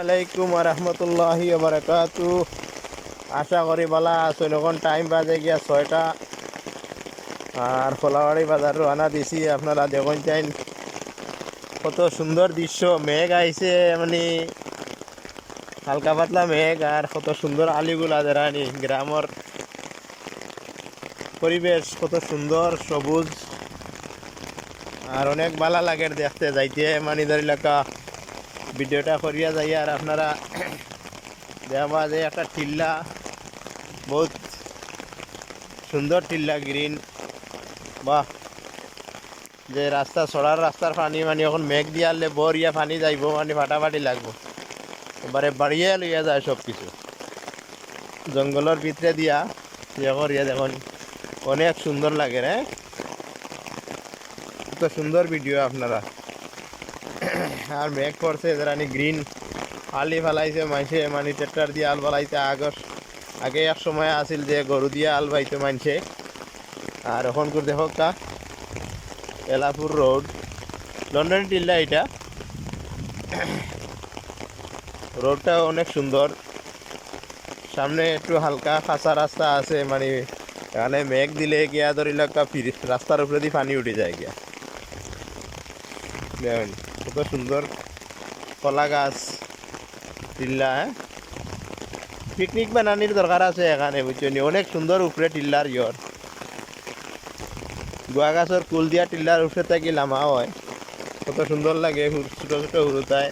আলাইকুম রহমতুল্লাহি বারাকাতু। আশা করি ভালো আছেন। এখন টাইম বাজে গিয়া 6টা আর খোলাবাড়ি বাজার রওনা দিছি। আপনারা দেখুন চাইন কত সুন্দর দৃশ্য। মেঘ আইছে, মানে হালকা পাতলা মেঘ, আর কত সুন্দর আলিগুলা দেরানি। গ্রামের পরিবেশ কত সুন্দর, সবুজ, আর অনেক ভালো লাগে দেখতে যাইতে। মানে ধরিলাকা ভিডিওটা করিয়া যাই, আর আপনারা দেখবা যে একটা টিল্লা, বহুত সুন্দর টিল্লা, গ্রিন। বাহ, যে রাস্তা ছড়ার রাস্তার পানি, মানে এখন মেঘ দিয়ে আনলে বরিয়া পানি যাইব, মানে ফাটাফাটি লাগবো। এবারে বাড়িয়ে লইয়া যায় সব কিছু জঙ্গলের ভিতরে দিয়া। ইয়ে করিয়া দেখুন, অনেক সুন্দর লাগে রে। কত সুন্দর ভিডিও আপনারা। আর মেঘ পড়ছে যারানি, গ্রিন আলি ফেলাইছে মাইসে, মানে ট্রেক্টর দিয়ে আল ফেলাইছে। আগে এক সময় আসিল যে গরু দিয়ে আল বাইতো মানছে। আর এখন করে দেখো কা এলাপুর রোড, লন্ডন টিল্লা। এটা রোডটা অনেক সুন্দর। সামনে একটু হালকা কাঁচা রাস্তা আছে, মানে এখানে মেঘ দিলে গিয়া ধরিলাকা রাস্তার উপরে দিয়ে পানি উঠে যায় গিয়া। দেখুন কত সুন্দর কলা গাছ, টিল্লা। পিকনিক বানানির দরকার আছে এখানে, বুঝছেন। অনেক সুন্দর উপরে টিল্লার গুয়া গাছের কুল দিয়া টিল্লার উপরে থাকি লামা হয়, কত সুন্দর লাগে। ছোট ছোট হুরুতায়